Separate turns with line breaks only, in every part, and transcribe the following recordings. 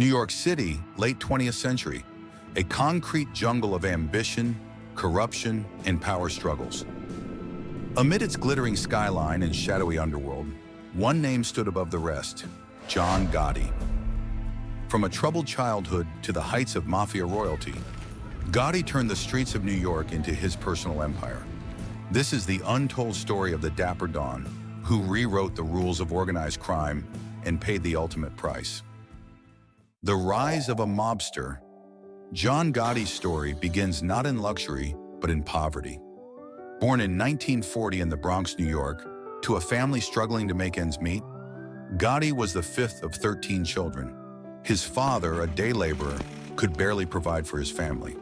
New York City, late 20th century, a concrete jungle of ambition, corruption, and power struggles. Amid its glittering skyline and shadowy underworld, one name stood above the rest: John Gotti. From a troubled childhood to the heights of Mafia royalty, Gotti turned the streets of New York into his personal empire. This is the untold story of the Dapper Don, who rewrote the rules of organized crime and paid the ultimate price. The rise of a mobster. John Gotti's story begins not in luxury, but in poverty. Born in 1940 in the Bronx, New York, to a family struggling to make ends meet, Gotti was the fifth of 13 children. His father, a day laborer, could barely provide for his family.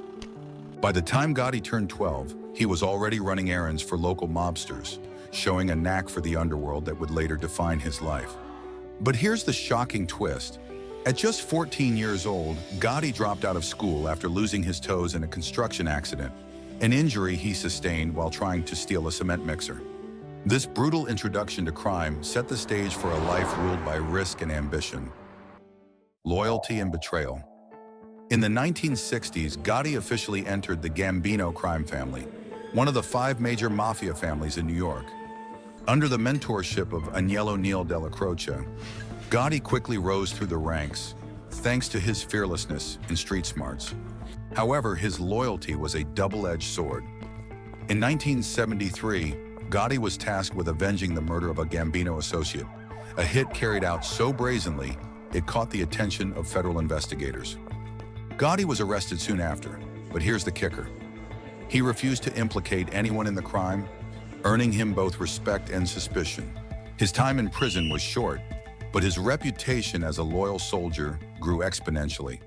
By the time Gotti turned 12, he was already running errands for local mobsters, showing a knack for the underworld that would later define his life. But here's the shocking twist. At just 14 years old, Gotti dropped out of school after losing his toes in a construction accident, an injury he sustained while trying to steal a cement mixer. This brutal introduction to crime set the stage for a life ruled by risk and ambition, loyalty and betrayal. In the 1960s, Gotti officially entered the Gambino crime family, one of the 5 major mafia families in New York. Under the mentorship of Agnello Neal della Croce, Gotti quickly rose through the ranks, thanks to his fearlessness and street smarts. However, his loyalty was a double-edged sword. In 1973, Gotti was tasked with avenging the murder of a Gambino associate, a hit carried out so brazenly it caught the attention of federal investigators. Gotti was arrested soon after, but here's the kicker. He refused to implicate anyone in the crime, earning him both respect and suspicion. His time in prison was short, but his reputation as a loyal soldier grew exponentially.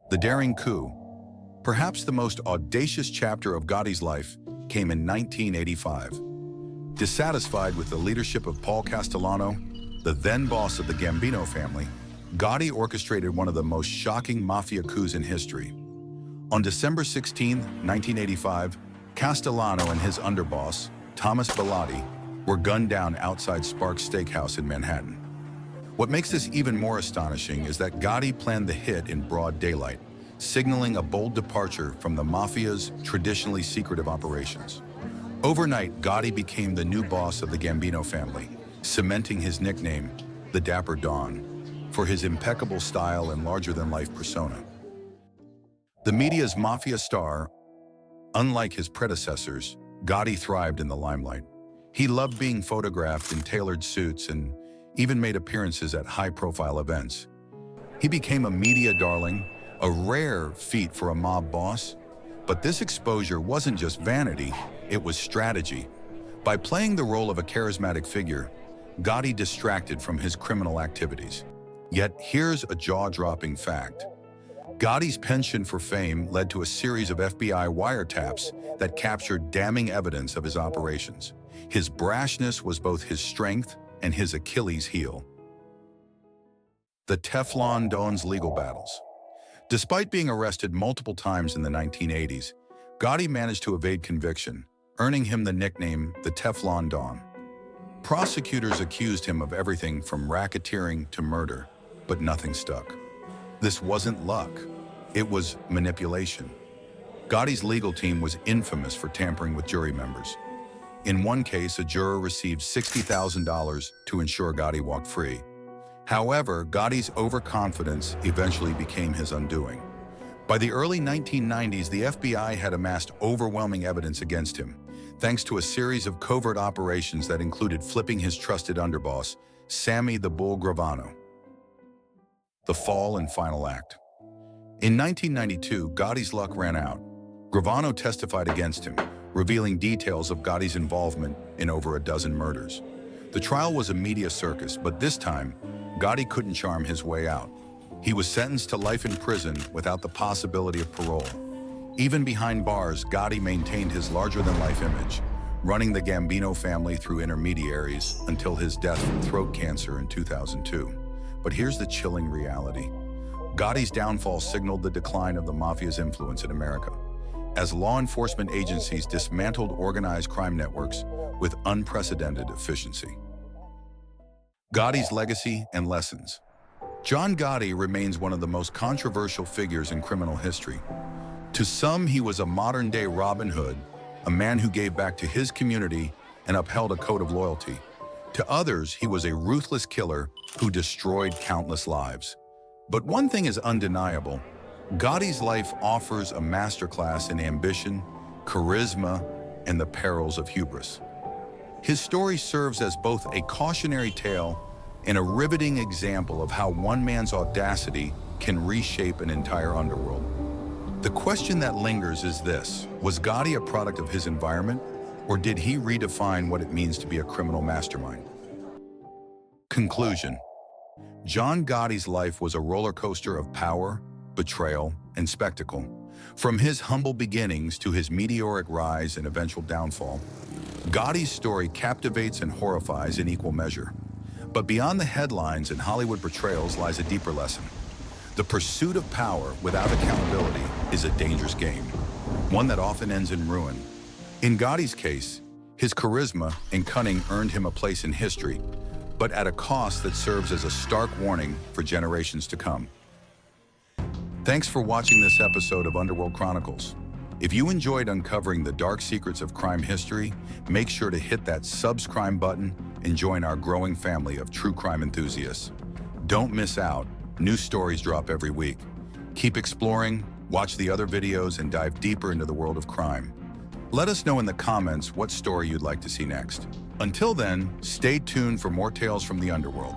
The Daring Coup, perhaps the most audacious chapter of Gotti's life, came in 1985. Dissatisfied with the leadership of Paul Castellano, the then boss of the Gambino family, Gotti orchestrated one of the most shocking mafia coups in history. On December 16, 1985, Castellano and his underboss, Thomas Bellotti, were gunned down outside Sparks Steakhouse in Manhattan. What makes this even more astonishing is that Gotti planned the hit in broad daylight, signaling a bold departure from the Mafia's traditionally secretive operations. Overnight, Gotti became the new boss of the Gambino family, cementing his nickname, the Dapper Don, for his impeccable style and larger-than-life persona. The media's Mafia star, unlike his predecessors, Gotti thrived in the limelight. He loved being photographed in tailored suits and even made appearances at high-profile events. He became a media darling, a rare feat for a mob boss. But this exposure wasn't just vanity, it was strategy. By playing the role of a charismatic figure, Gotti distracted from his criminal activities. Yet here's a jaw-dropping fact. Gotti's penchant for fame led to a series of FBI wiretaps that captured damning evidence of his operations. His brashness was both his strength and his Achilles heel. The Teflon Don's legal battles. Despite being arrested multiple times in the 1980s, Gotti managed to evade conviction, earning him the nickname the Teflon Don. Prosecutors accused him of everything from racketeering to murder, but nothing stuck. This wasn't luck, it was manipulation. Gotti's legal team was infamous for tampering with jury members. In one case, a juror received $60,000 to ensure Gotti walked free. However, Gotti's overconfidence eventually became his undoing. By the early 1990s, the FBI had amassed overwhelming evidence against him, thanks to a series of covert operations that included flipping his trusted underboss, Sammy the Bull Gravano. The fall and final act. In 1992, Gotti's luck ran out. Gravano testified against him, revealing details of Gotti's involvement in over a dozen murders. The trial was a media circus, but this time, Gotti couldn't charm his way out. He was sentenced to life in prison without the possibility of parole. Even behind bars, Gotti maintained his larger-than-life image, running the Gambino family through intermediaries until his death from throat cancer in 2002. But here's the chilling reality. Gotti's downfall signaled the decline of the Mafia's influence in America, as law enforcement agencies dismantled organized crime networks with unprecedented efficiency. Gotti's legacy and lessons. John Gotti remains one of the most controversial figures in criminal history. To some, he was a modern-day Robin Hood, a man who gave back to his community and upheld a code of loyalty. To others, he was a ruthless killer who destroyed countless lives. But one thing is undeniable: Gotti's life offers a masterclass in ambition, charisma, and the perils of hubris. His story serves as both a cautionary tale and a riveting example of how one man's audacity can reshape an entire underworld. The question that lingers is this: was Gotti a product of his environment, or did he redefine what it means to be a criminal mastermind? Conclusion: John Gotti's life was a roller coaster of power, betrayal, and spectacle. From his humble beginnings to his meteoric rise and eventual downfall, Gotti's story captivates and horrifies in equal measure. But beyond the headlines and Hollywood portrayals lies a deeper lesson. The pursuit of power without accountability is a dangerous game, one that often ends in ruin. In Gotti's case, his charisma and cunning earned him a place in history, but at a cost that serves as a stark warning for generations to come. Thanks for watching this episode of Underworld Chronicles. If you enjoyed uncovering the dark secrets of crime history, make sure to hit that SubsCrime button and join our growing family of true crime enthusiasts. Don't miss out. New stories drop every week. Keep exploring, watch the other videos, and dive deeper into the world of crime. Let us know in the comments what story you'd like to see next. Until then, stay tuned for more tales from the underworld.